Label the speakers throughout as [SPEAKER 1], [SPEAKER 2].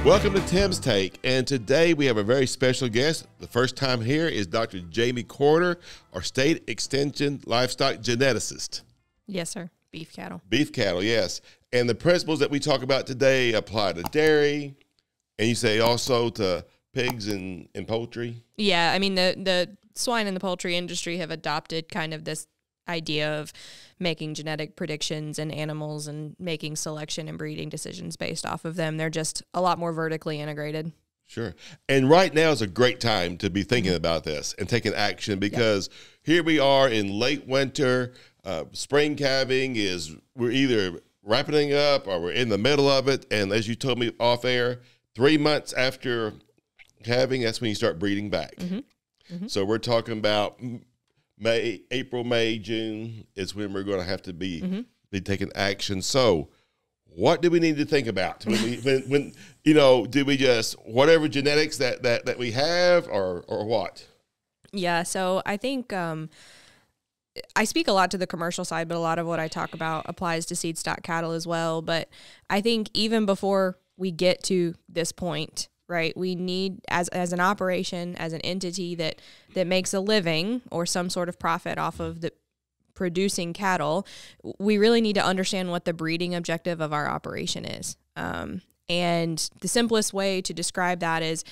[SPEAKER 1] Welcome to Tim's Take, and today we have a very special guest. The first time here is Dr. Jamie Corder, our state extension livestock geneticist.
[SPEAKER 2] Yes, sir. Beef cattle.
[SPEAKER 1] Beef cattle, yes. And the principles that we talk about today apply to dairy, and you say also to pigs and poultry?
[SPEAKER 2] Yeah, I mean, the swine and the poultry industry have adopted kind of this idea of making genetic predictions in animals and making selection and breeding decisions based off of them. They're just a lot more vertically integrated.
[SPEAKER 1] Sure. And right now is a great time to be thinking about this and taking action, because here we are in late winter. Spring calving we're either wrapping up or we're in the middle of it. And as you told me off air, 3 months after calving, that's when you start breeding back. So we're talking about April, May, June is when we're going to have to be taking action. So what do we need to think about when do we just whatever genetics that we have or what?
[SPEAKER 2] Yeah, so I think I speak a lot to the commercial side, but a lot of what I talk about applies to seed stock cattle as well. But I think even before we get to this point, right, we need, as an operation, as an entity that makes a living or some sort of profit off of the producing cattle, we really need to understand what the breeding objective of our operation is. And the simplest way to describe that is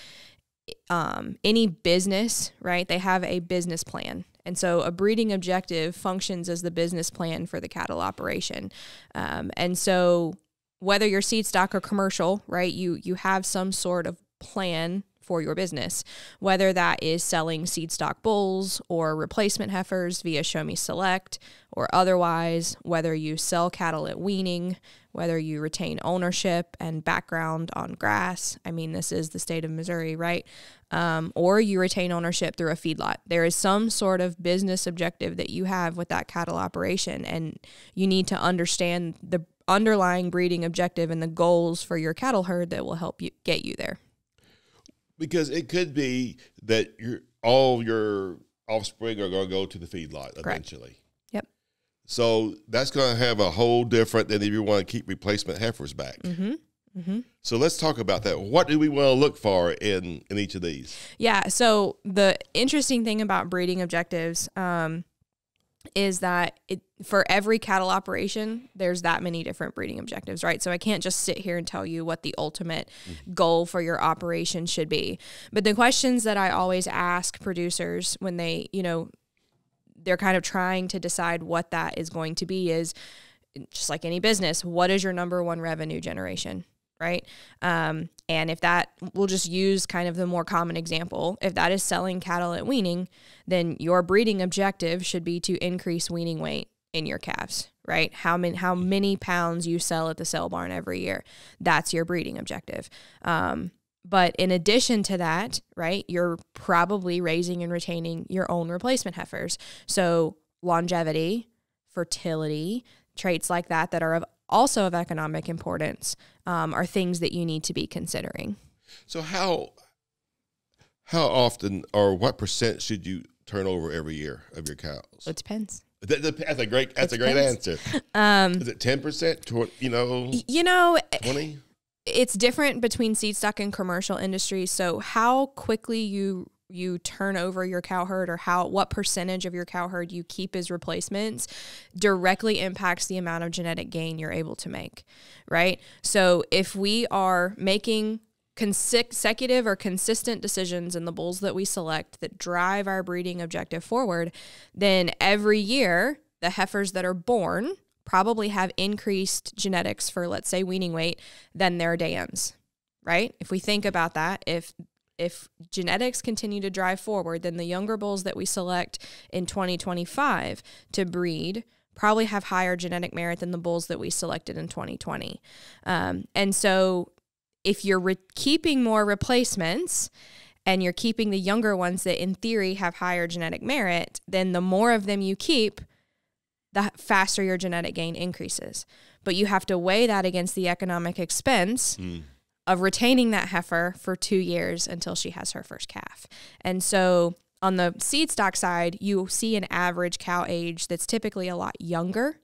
[SPEAKER 2] any business, right? They have a business plan. And so a breeding objective functions as the business plan for the cattle operation. And so whether you're seed stock or commercial, right, you have some sort of plan for your business, whether that is selling seed stock bulls or replacement heifers via Show Me Select or otherwise, whether you sell cattle at weaning, whether you retain ownership and background on grass. I mean, this is the state of Missouri, right? Or you retain ownership through a feedlot. There is some sort of business objective that you have with that cattle operation, and you need to understand the underlying breeding objective and the goals for your cattle herd that will help you get you there.
[SPEAKER 1] Because it could be that all your offspring are going to go to the feedlot eventually.
[SPEAKER 2] Yep.
[SPEAKER 1] So that's going to have a whole different than if you want to keep replacement heifers back. So let's talk about that. What do we want to look for in each of these? Yeah.
[SPEAKER 2] So the interesting thing about breeding objectives is that for every cattle operation, there's that many different breeding objectives, right? So I can't just sit here and tell you what the ultimate goal for your operation should be. But the questions that I always ask producers when they, they're kind of trying to decide what that is going to be is, just like any business, what is your number one revenue generation, right? And if that, we'll just use kind of the more common example. If that is selling cattle at weaning, then your breeding objective should be to increase weaning weight in your calves, right? How many pounds you sell at the sale barn every year. That's your breeding objective. But in addition to that, right, you're probably raising and retaining your own replacement heifers. So longevity, fertility, traits like that are also of economic importance are things that you need to be considering.
[SPEAKER 1] So how often or what percent should you turn over every year of your cows?
[SPEAKER 2] It depends.
[SPEAKER 1] That's a great answer. Is it 10%? 20?
[SPEAKER 2] It's different between seed stock and commercial industries. So how quickly you turn over your cow herd or what percentage of your cow herd you keep as replacements directly impacts the amount of genetic gain you're able to make, right? So if we are making consecutive or consistent decisions in the bulls that we select that drive our breeding objective forward, then every year the heifers that are born probably have increased genetics for, let's say, weaning weight than their dams, right? If we think about that, if genetics continue to drive forward, then the younger bulls that we select in 2025 to breed probably have higher genetic merit than the bulls that we selected in 2020. And so if you're keeping more replacements and you're keeping the younger ones that in theory have higher genetic merit, then the more of them you keep, the faster your genetic gain increases. But you have to weigh that against the economic expense of retaining that heifer for 2 years until she has her first calf. And so on the seed stock side, you see an average cow age that's typically a lot younger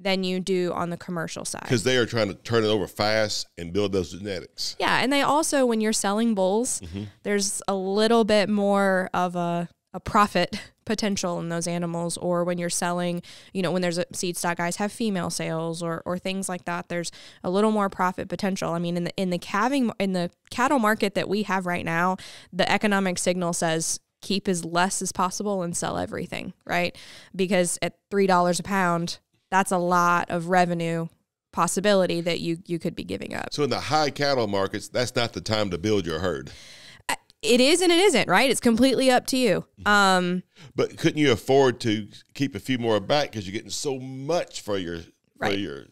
[SPEAKER 2] than you do on the commercial side.
[SPEAKER 1] Because they are trying to turn it over fast and build those genetics.
[SPEAKER 2] Yeah, and they also, when you're selling bulls, there's a little bit more of a profit potential in those animals. Or when you're selling, you know, when there's seed stock guys have female sales or things like that, there's a little more profit potential. I mean, in the cattle market that we have right now, the economic signal says keep as less as possible and sell everything, right? Because at $3 a pound, that's a lot of revenue possibility that you could be giving up.
[SPEAKER 1] So in the high cattle markets, that's not the time to build your herd.
[SPEAKER 2] It is and it isn't, right? It's completely up to you.
[SPEAKER 1] But couldn't you afford to keep a few more back because you're getting so much for your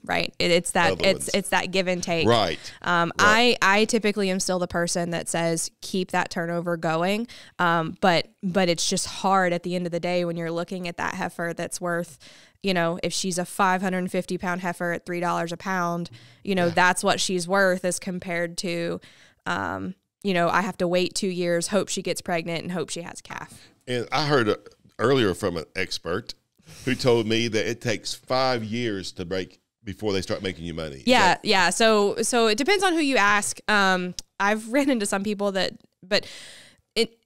[SPEAKER 2] right? It's that give and take.
[SPEAKER 1] Right.
[SPEAKER 2] I typically am still the person that says keep that turnover going. But it's just hard at the end of the day when you're looking at that heifer that's worth, you know, if she's a 550 pound heifer at $3 a pound, you know, that's what she's worth as compared to, you know, I have to wait 2 years, hope she gets pregnant, and hope she has a calf.
[SPEAKER 1] And I heard earlier from an expert who told me that it takes 5 years to break before they start making you money.
[SPEAKER 2] Yeah. So it depends on who you ask. I've ran into some people but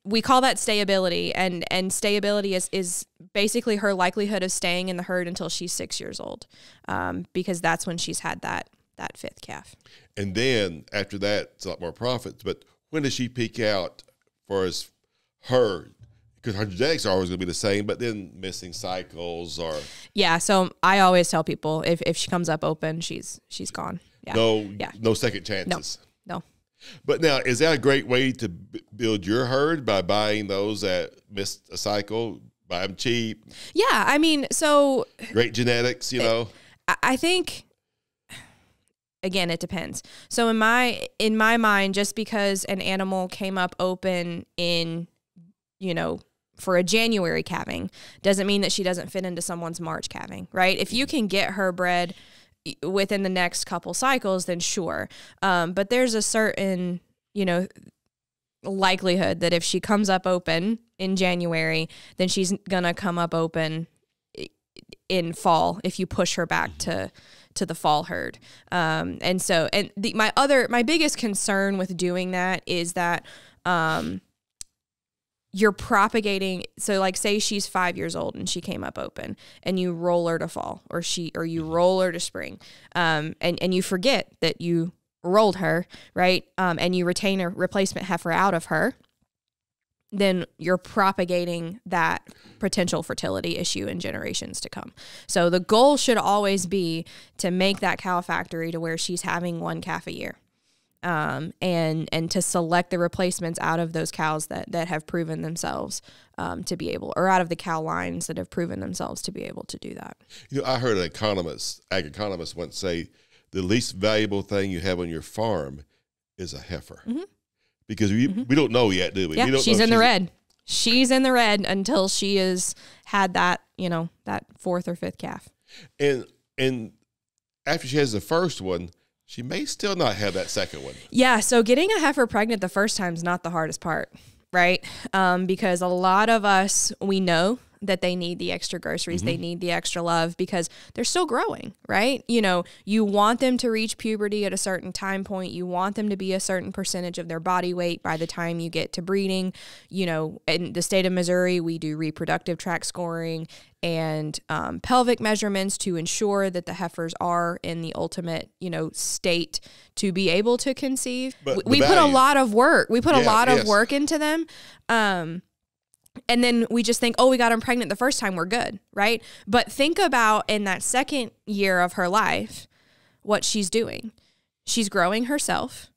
[SPEAKER 2] we call that stayability, and stayability is basically her likelihood of staying in the herd until she's 6 years old, because that's when she's had that fifth calf.
[SPEAKER 1] And then after that, it's a lot more profits. But when does she peak out for as her? Because her genetics are always going to be the same, but then missing cycles or...
[SPEAKER 2] Yeah, so I always tell people if she comes up open, she's gone. Yeah.
[SPEAKER 1] No second chances.
[SPEAKER 2] No.
[SPEAKER 1] But now, is that a great way to build your herd by buying those that missed a cycle, buy them cheap?
[SPEAKER 2] Yeah, I mean, so...
[SPEAKER 1] Great genetics, you know?
[SPEAKER 2] I think... Again, it depends. So in my mind, just because an animal came up open in, you know, for a January calving doesn't mean that she doesn't fit into someone's March calving, right? If you can get her bred within the next couple cycles, then sure. But there's a certain, you know, likelihood that if she comes up open in January, then she's going to come up open in fall if you push her back to the fall herd. My biggest concern with doing that is that you're propagating. So like say she's 5 years old and she came up open and you roll her to fall or you roll her to spring. And you forget that you rolled her, right? And you retain a replacement heifer out of her, then you're propagating that potential fertility issue in generations to come. So the goal should always be to make that cow factory to where she's having one calf a year. And to select the replacements out of those cows that have proven themselves to be able, or out of the cow lines that have proven themselves to be able to do that.
[SPEAKER 1] You know, I heard an ag economist once say, the least valuable thing you have on your farm is a heifer. Mm-hmm. Because we don't know yet, do we?
[SPEAKER 2] Yeah,
[SPEAKER 1] we don't
[SPEAKER 2] she's in the red. She's in the red until she has had that, you know, that fourth or fifth calf.
[SPEAKER 1] And after she has the first one, she may still not have that second one.
[SPEAKER 2] Yeah, so getting a heifer pregnant the first time is not the hardest part, right? Because a lot of us, we know that they need the extra groceries, they need the extra love because they're still growing, right? You know, you want them to reach puberty at a certain time point. You want them to be a certain percentage of their body weight by the time you get to breeding. You know, in the state of Missouri, we do reproductive tract scoring and pelvic measurements to ensure that the heifers are in the ultimate, you know, state to be able to conceive. But we put a lot of work. We put a lot of work into them. And then we just think, oh, we got them pregnant the first time, we're good, right? But think about in that second year of her life, what she's doing. She's growing herself.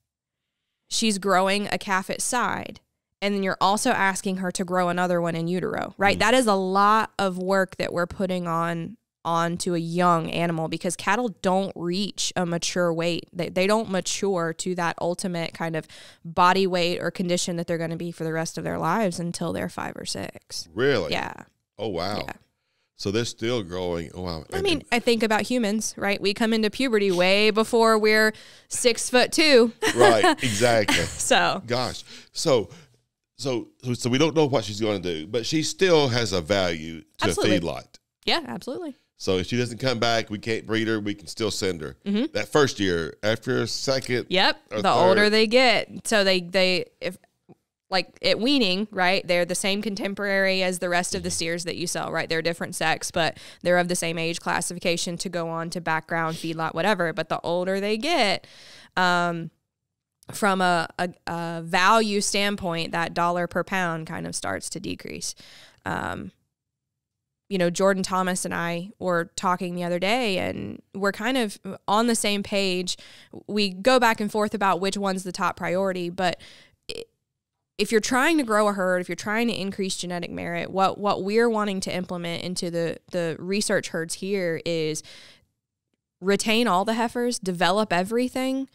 [SPEAKER 2] She's growing a calf at side. And then you're also asking her to grow another one in utero, right? That is a lot of work that we're putting onto a young animal because cattle don't reach a mature weight. They don't mature to that ultimate kind of body weight or condition that they're going to be for the rest of their lives until they're 5 or 6.
[SPEAKER 1] Really?
[SPEAKER 2] Yeah.
[SPEAKER 1] Oh, wow. Yeah. So they're still growing. Oh, wow.
[SPEAKER 2] I mean, I think about humans, right? We come into puberty way before we're 6'2".
[SPEAKER 1] Right. Exactly.
[SPEAKER 2] So.
[SPEAKER 1] Gosh. So we don't know what she's going to do, but she still has a value to a feedlot.
[SPEAKER 2] Yeah, absolutely.
[SPEAKER 1] So if she doesn't come back, we can't breed her. We can still send her. That first year, after a second.
[SPEAKER 2] Yep.
[SPEAKER 1] The
[SPEAKER 2] third, older they get. So if like at weaning, right? They're the same contemporary as the rest of the steers that you sell, right? They're different sex, but they're of the same age classification to go on to background, feedlot, whatever. But the older they get, from a value standpoint, that dollar per pound kind of starts to decrease. Jordan Thomas and I were talking the other day, and we're kind of on the same page. We go back and forth about which one's the top priority, but if you're trying to grow a herd, if you're trying to increase genetic merit, what we're wanting to implement into the research herds here is retain all the heifers, develop everything.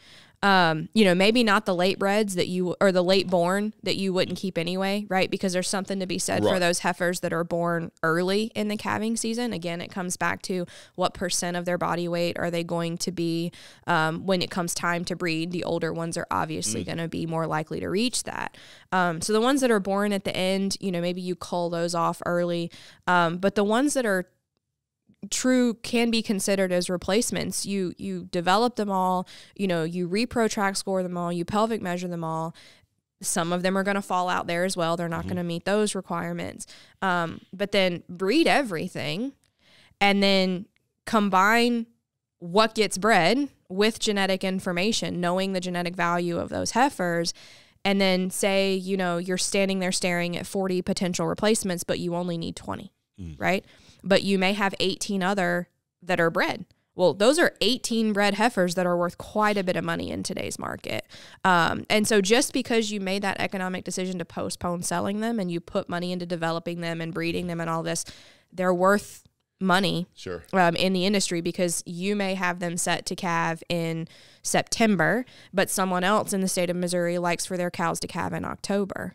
[SPEAKER 2] Maybe not the late breds or the late born that you wouldn't keep anyway, right? Because there's something to be said for those heifers that are born early in the calving season. Again, it comes back to what % of their body weight are they going to be when it comes time to breed. The older ones are obviously going to be more likely to reach that. So the ones that are born at the end, maybe you cull those off early. But the ones that are true can be considered as replacements. You develop them all, you repro track score them all, you pelvic measure them all. Some of them are going to fall out there as well. They're not going to meet those requirements. But then breed everything and then combine what gets bred with genetic information, knowing the genetic value of those heifers. And then say, you're standing there staring at 40 potential replacements, but you only need 20, right? But you may have 18 other that are bred. Well, those are 18 bred heifers that are worth quite a bit of money in today's market. And so just because you made that economic decision to postpone selling them and you put money into developing them and breeding them and all this, they're worth money in the industry, because you may have them set to calve in September, but someone else in the state of Missouri likes for their cows to calve in October.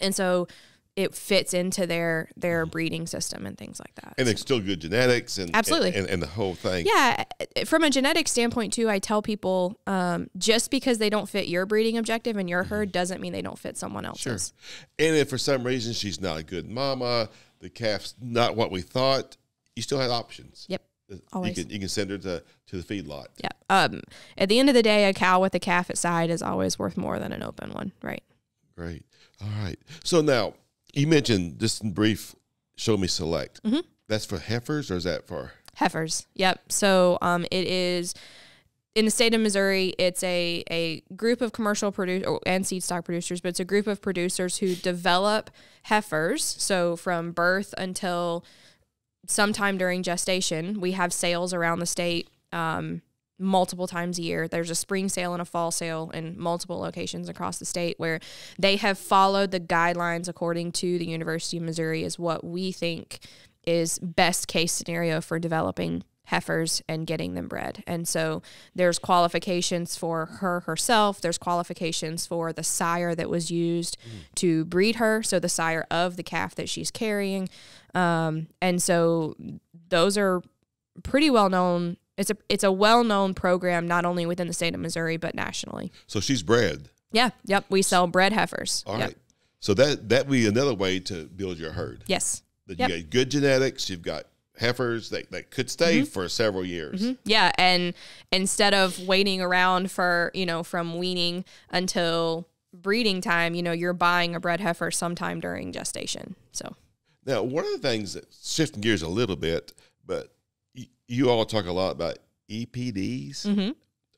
[SPEAKER 2] And so it fits into their breeding system and things like that.
[SPEAKER 1] And it's still good genetics and
[SPEAKER 2] absolutely
[SPEAKER 1] and the whole thing.
[SPEAKER 2] Yeah. From a genetic standpoint too, I tell people just because they don't fit your breeding objective and your herd doesn't mean they don't fit someone else's.
[SPEAKER 1] Sure. And if for some reason she's not a good mama, the calf's not what we thought, you still have options.
[SPEAKER 2] Yep. Always.
[SPEAKER 1] You can send her to the feedlot.
[SPEAKER 2] Yeah. At the end of the day, a cow with a calf at side is always worth more than an open one. Right.
[SPEAKER 1] Great. All right. So now, you mentioned, just in brief, Show Me Select. That's for heifers, or is that for?
[SPEAKER 2] Heifers. Yep. So it is, in the state of Missouri, it's a group of commercial producers and seed stock producers, but it's a group of producers who develop heifers. So from birth until sometime during gestation, we have sales around the state multiple times a year. There's a spring sale and a fall sale in multiple locations across the state where they have followed the guidelines according to the University of Missouri is what we think is best case scenario for developing heifers and getting them bred. And so there's qualifications for her herself. There's qualifications for the sire that was used to breed her. So the sire of the calf that she's carrying. And so those are pretty well known. It's a well-known program, not only within the state of Missouri, but nationally.
[SPEAKER 1] So she's bred.
[SPEAKER 2] Yeah. Yep. We sell bred heifers.
[SPEAKER 1] All right. So that would be another way to build your herd.
[SPEAKER 2] Yes.
[SPEAKER 1] That you got good genetics. You've got heifers that could stay for several years.
[SPEAKER 2] Yeah. And instead of waiting around for, from weaning until breeding time, you're buying a bred heifer sometime during gestation. So
[SPEAKER 1] now, one of the things that shifting gears a little bit, but you all talk a lot about EPDs.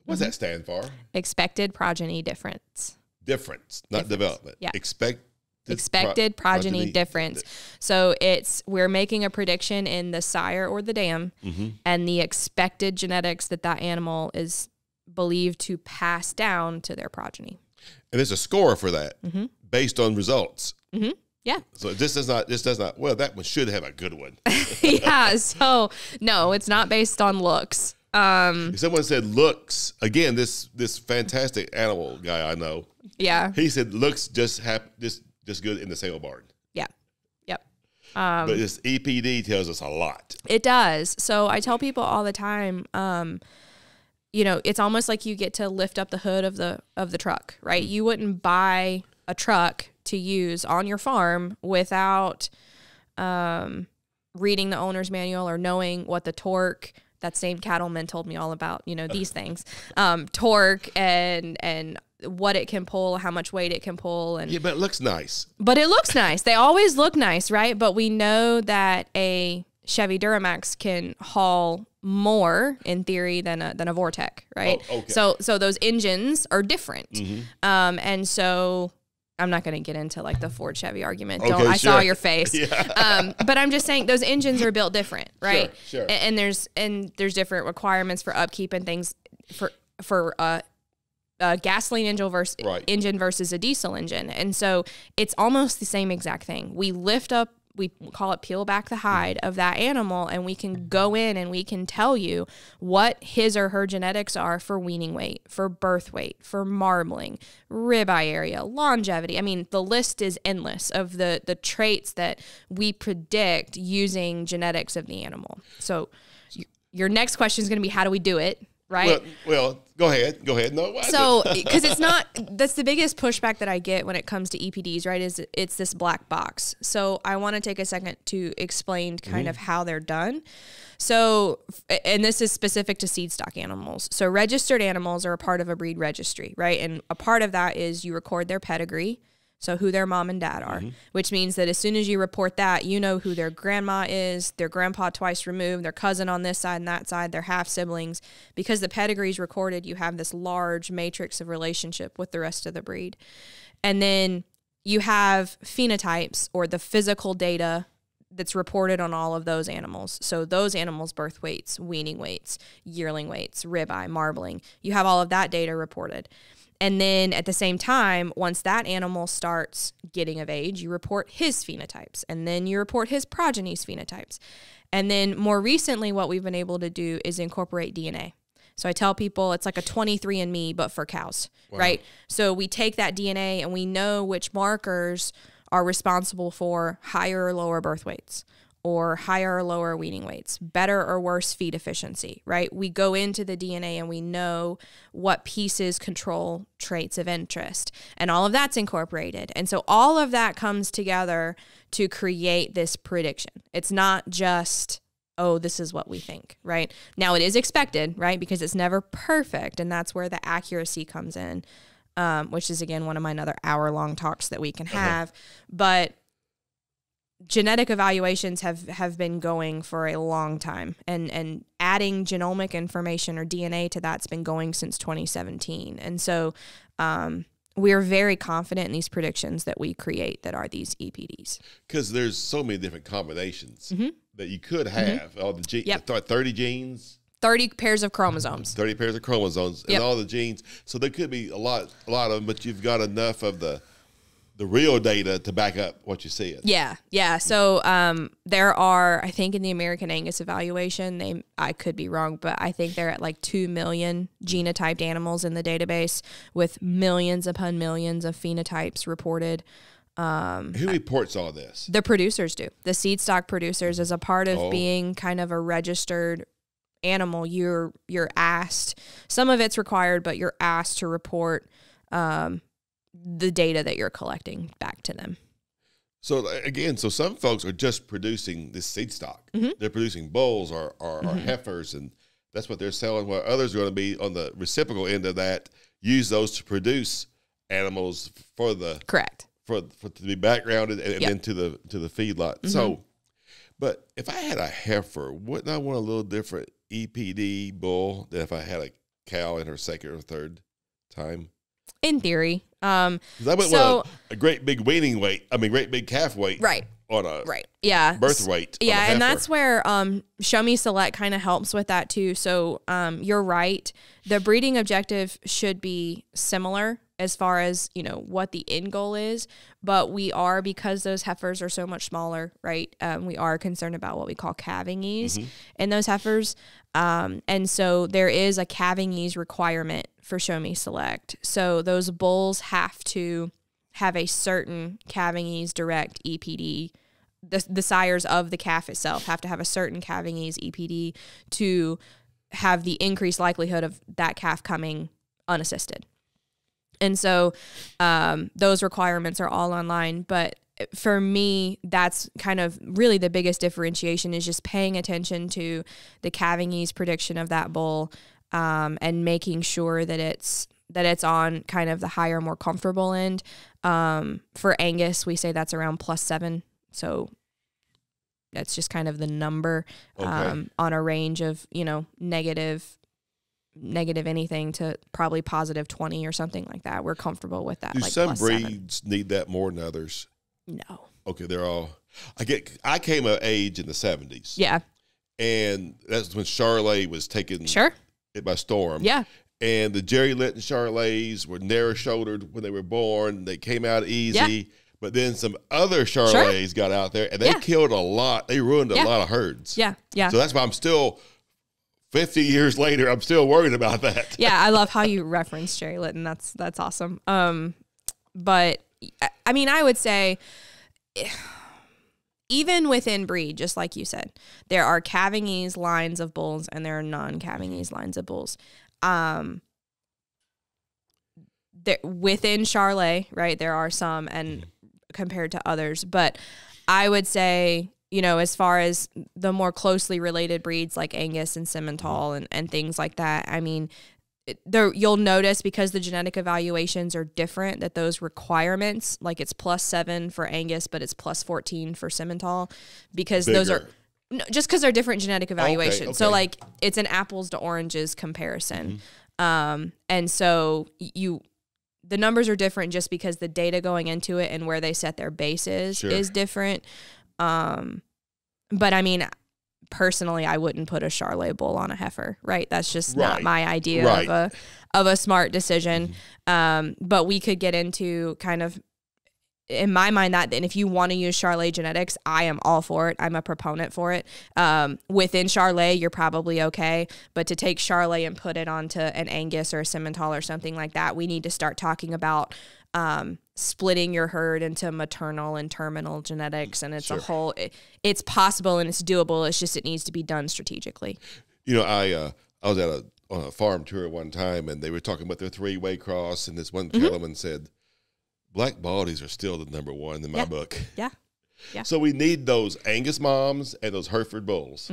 [SPEAKER 1] What does that stand for?
[SPEAKER 2] Expected progeny difference.
[SPEAKER 1] Difference, not development.
[SPEAKER 2] Yeah.
[SPEAKER 1] Expected
[SPEAKER 2] progeny difference. So we're making a prediction in the sire or the dam and the expected genetics that animal is believed to pass down to their progeny.
[SPEAKER 1] And there's a score for that based on results.
[SPEAKER 2] Yeah.
[SPEAKER 1] So this does not, well, that one should have a good one.
[SPEAKER 2] Yeah. So no, it's not based on looks.
[SPEAKER 1] If someone said looks, again, this fantastic animal guy I know.
[SPEAKER 2] Yeah.
[SPEAKER 1] He said looks just good in the sale barn.
[SPEAKER 2] Yeah. Yep.
[SPEAKER 1] But this EPD tells us a lot.
[SPEAKER 2] It does. So I tell people all the time, it's almost like you get to lift up the hood of the truck, right? You wouldn't buy a truck to use on your farm without reading the owner's manual or knowing what the torque, that same cattleman told me all about, these things, torque and what it can pull, how much weight it can pull. And
[SPEAKER 1] yeah, but it looks nice.
[SPEAKER 2] But it looks nice. They always look nice, right? But we know that a Chevy Duramax can haul more in theory than a Vortec, right?
[SPEAKER 1] Oh, okay.
[SPEAKER 2] So those engines are different. And so I'm not going to get into like the Ford Chevy argument.
[SPEAKER 1] Okay,
[SPEAKER 2] I
[SPEAKER 1] sure.
[SPEAKER 2] saw your face.
[SPEAKER 1] Yeah.
[SPEAKER 2] But I'm just saying those engines are built different, right?
[SPEAKER 1] Sure.
[SPEAKER 2] And there's different requirements for upkeep and things for a gasoline engine versus a diesel engine. And so it's almost the same exact thing. We call it peel back the hide of that animal, and we can go in and we can tell you what his or her genetics are for weaning weight, for birth weight, for marbling, ribeye area, longevity. I mean, the list is endless of the traits that we predict using genetics of the animal. So your next question is going to be, how do we do it? Right?
[SPEAKER 1] Well, go ahead. No.
[SPEAKER 2] So, because that's the biggest pushback that I get when it comes to EPDs, right? Is it's this black box. So I want to take a second to explain kind of how they're done. So, and this is specific to seed stock animals. So registered animals are a part of a breed registry, right? And a part of that is you record their pedigree. So who their mom and dad are, which means that as soon as you report that, you know who their grandma is, their grandpa twice removed, their cousin on this side and that side, their half siblings. Because the pedigree is recorded, you have this large matrix of relationship with the rest of the breed. And then you have phenotypes, or the physical data that's reported on all of those animals. So those animals' birth weights, weaning weights, yearling weights, ribeye, marbling, you have all of that data reported. And then at the same time, once that animal starts getting of age, you report his phenotypes, and then you report his progeny's phenotypes. And then more recently, what we've been able to do is incorporate DNA. So I tell people it's like a 23andMe, but for cows, right? So we take that DNA and we know which markers are responsible for higher or lower birth weights, or higher or lower weaning weights, better or worse feed efficiency, right? We go into the DNA and we know what pieces control traits of interest, and all of that's incorporated. And so all of that comes together to create this prediction. It's not just, oh, this is what we think, right? Now it is expected, right? Because it's never perfect, and that's where the accuracy comes in, which is, again, one of my another hour-long talks that we can have. But genetic evaluations have been going for a long time, and adding genomic information or DNA to that's been going since 2017. And so we are very confident in these predictions that we create that are these EPDs.
[SPEAKER 1] Because there's so many different combinations that you could have. All the 30 genes.
[SPEAKER 2] 30 pairs of chromosomes.
[SPEAKER 1] 30 pairs of chromosomes and all the genes. So there could be a lot of them, but you've got enough of the real data to back up what you see.
[SPEAKER 2] Yeah. So there are, I think in the American Angus evaluation, I could be wrong, but I think they're at like 2 million genotyped animals in the database, with millions upon millions of phenotypes reported.
[SPEAKER 1] Who reports all this?
[SPEAKER 2] The producers do. The seed stock producers, as a part of being kind of a registered animal, you're asked, some of it's required, but you're asked to report the data that you're collecting back to them.
[SPEAKER 1] So again, some folks are just producing this seed stock. They're producing bulls or heifers, and that's what they're selling. While others are going to be on the reciprocal end of that, use those to produce animals for the for to be backgrounded and then to the feedlot. So, but if I had a heifer, wouldn't I want a little different EPD bull than if I had a cow in her second or third time?
[SPEAKER 2] In theory.
[SPEAKER 1] I wouldn't want a great big weaning weight. I mean, great big calf weight.
[SPEAKER 2] Right.
[SPEAKER 1] On a birth weight.
[SPEAKER 2] Yeah, and that's where Show Me Select kind of helps with that too. So you're right. The breeding objective should be similar as far as, what the end goal is. But we are, because those heifers are so much smaller, right? We are concerned about what we call calving ease in those heifers. And so there is a calving ease requirement for Show Me Select. So those bulls have to have a certain calving ease direct EPD. The sires of the calf itself have to have a certain calving ease EPD to have the increased likelihood of that calf coming unassisted. And so those requirements are all online. But for me, that's kind of really the biggest differentiation, is just paying attention to the calving ease prediction of that bull, and making sure that it's on kind of the higher, more comfortable end. For Angus, we say that's around +7. So that's just kind of the number, on a range of, negative anything to probably +20 or something like that. We're comfortable with that.
[SPEAKER 1] Do
[SPEAKER 2] like
[SPEAKER 1] some
[SPEAKER 2] +7.
[SPEAKER 1] breeds need that more than others?
[SPEAKER 2] No.
[SPEAKER 1] Okay, they're all. I came of age in the 70s.
[SPEAKER 2] Yeah.
[SPEAKER 1] And that's when Charolais was taken it by storm.
[SPEAKER 2] Yeah.
[SPEAKER 1] And the Jerry Linton Charolais were narrow-shouldered when they were born. They came out easy.
[SPEAKER 2] Yeah.
[SPEAKER 1] But then some other Charolais got out there, and they killed a lot. They ruined a lot of herds.
[SPEAKER 2] Yeah, yeah.
[SPEAKER 1] So that's why I'm still, 50 years later, I'm still worried about that.
[SPEAKER 2] Yeah, I love how you reference Jerry Linton. That's awesome. But, I mean, I would say, even within breed, just like you said, there are calving ease lines of bulls and there are non-calving ease lines of bulls. Within Charolais, right, there are some, and compared to others, but I would say, as far as the more closely related breeds like Angus and Simmental and things like that, I mean, you'll notice, because the genetic evaluations are different, that those requirements, like it's +7 for Angus, but it's +14 for Simmental, because those are just because they're different genetic evaluations. Okay. So like it's an apples to oranges comparison. And so the numbers are different just because the data going into it and where they set their bases is different. But I mean, personally, I wouldn't put a Charolais bull on a heifer, right? That's just not my idea of a smart decision. But we could get into kind of, in my mind, that, and if you want to use Charolais genetics, I am all for it. I'm a proponent for it. Within Charolais, you're probably okay, but to take Charolais and put it onto an Angus or a Simmental or something like that, we need to start talking about splitting your herd into maternal and terminal genetics, and it's a whole. It's possible and it's doable. It's just it needs to be done strategically.
[SPEAKER 1] I was on a farm tour one time, and they were talking about their 3-way cross, and this one cattleman said, black baldies are still the number one in my book. Yeah. So we need those Angus moms and those Hereford bulls.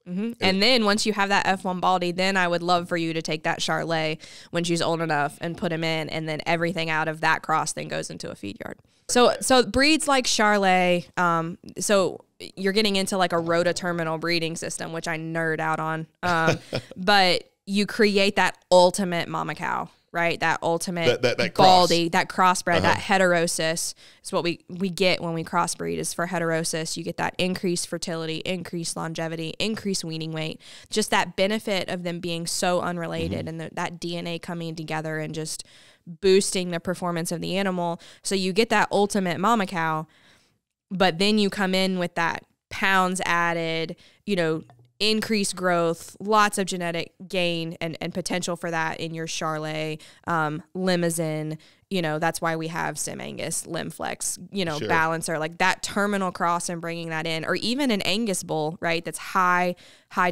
[SPEAKER 2] And then once you have that F1 baldy, then I would love for you to take that Charolais when she's old enough and put him in, and then everything out of that cross then goes into a feed yard. So breeds like Charolais, so you're getting into like a rototerminal breeding system, which I nerd out on. But you create that ultimate mama cow, right? That ultimate that baldy, that crossbred, that heterosis is what we get when we crossbreed. Is for heterosis, you get that increased fertility, increased longevity, increased weaning weight, just that benefit of them being so unrelated and that DNA coming together and just boosting the performance of the animal. So you get that ultimate mama cow, but then you come in with that pounds added, increased growth, lots of genetic gain and potential for that in your Charolais, Limousin. That's why we have Sim Angus, Limflex, Balancer, like that terminal cross, and bringing that in, or even an Angus bull, right? That's high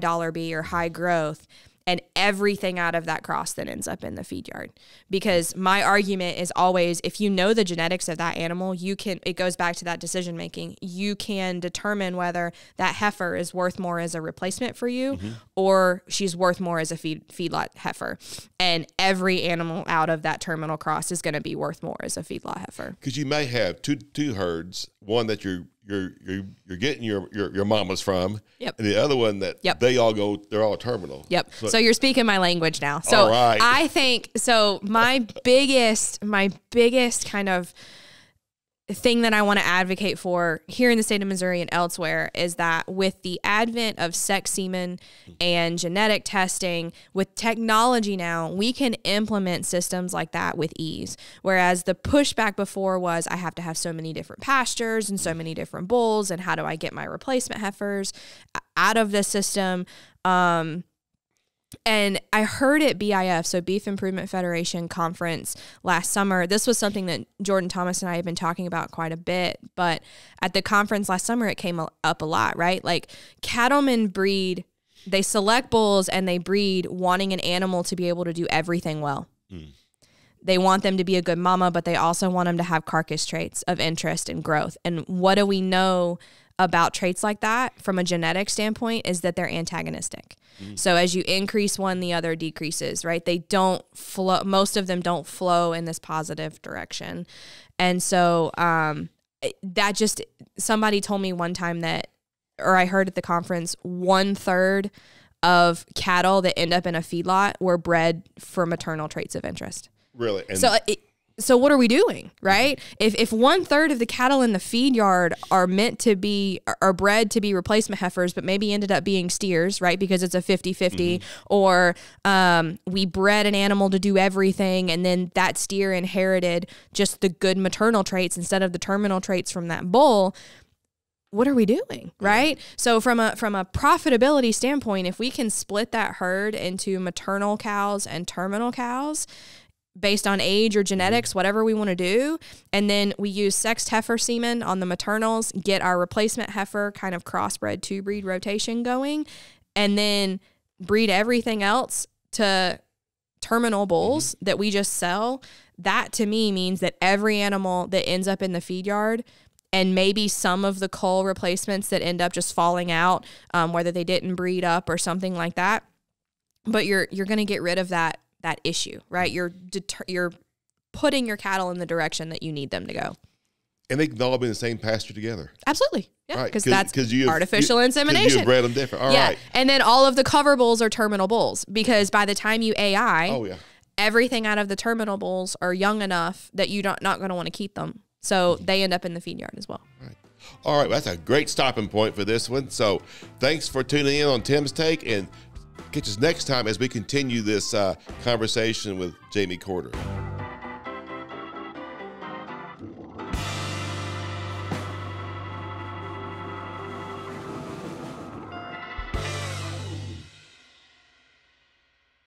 [SPEAKER 2] dollar B or high growth. And everything out of that cross then ends up in the feed yard. Because my argument is always, if you know the genetics of that animal, it goes back to that decision making. You can determine whether that heifer is worth more as a replacement for you or she's worth more as a feedlot heifer. And every animal out of that terminal cross is going to be worth more as a feedlot heifer.
[SPEAKER 1] Because you may have two herds, one that you're getting your mamas from, and the other one that they're all terminal.
[SPEAKER 2] So you're speaking my language now. So I think, my biggest kind of thing that I want to advocate for here in the state of Missouri and elsewhere is that with the advent of sex semen and genetic testing, with technology now, we can implement systems like that with ease. Whereas the pushback before was, I have to have so many different pastures and so many different bulls, and how do I get my replacement heifers out of the system? And I heard at BIF, so Beef Improvement Federation conference last summer. This was something that Jordan Thomas and I have been talking about quite a bit, but at the conference last summer, it came up a lot, right? Like cattlemen breed, they select bulls and they breed wanting an animal to be able to do everything well. They want them to be a good mama, but they also want them to have carcass traits of interest and growth. And what do we know about traits like that from a genetic standpoint is that they're antagonistic. So as you increase one, the other decreases, right? They don't flow. Most of them don't flow in this positive direction. And so that just, somebody told me one time that, or I heard at the conference, 1/3 of cattle that end up in a feedlot were bred for maternal traits of interest.
[SPEAKER 1] Really? And
[SPEAKER 2] so what are we doing, right? If 1/3 of the cattle in the feed yard are bred to be replacement heifers, but maybe ended up being steers, right? Because it's a 50-50, or we bred an animal to do everything, and then that steer inherited just the good maternal traits instead of the terminal traits from that bull. What are we doing, right? So from a profitability standpoint, if we can split that herd into maternal cows and terminal cows based on age or genetics, whatever we want to do, and then we use sexed heifer semen on the maternals, get our replacement heifer kind of crossbred two-breed rotation going, and then breed everything else to terminal bulls that we just sell, that to me means that every animal that ends up in the feed yard, and maybe some of the cull replacements that end up just falling out, whether they didn't breed up or something like that. But you're going to get rid of that issue, right? You're putting your cattle in the direction that you need them to go.
[SPEAKER 1] And they can all be in the same pasture together.
[SPEAKER 2] Absolutely. Yeah, because
[SPEAKER 1] right.
[SPEAKER 2] that's artificial insemination.
[SPEAKER 1] You bred them different. All right.
[SPEAKER 2] And then all of the cover bulls are terminal bulls, because by the time you AI, everything out of the terminal bulls are young enough that you're not going to want to keep them. So they end up in the feed yard as well.
[SPEAKER 1] All right. That's a great stopping point for this one. So thanks for tuning in on Tim's Take, and catch us next time as we continue this conversation with Jamie Corder.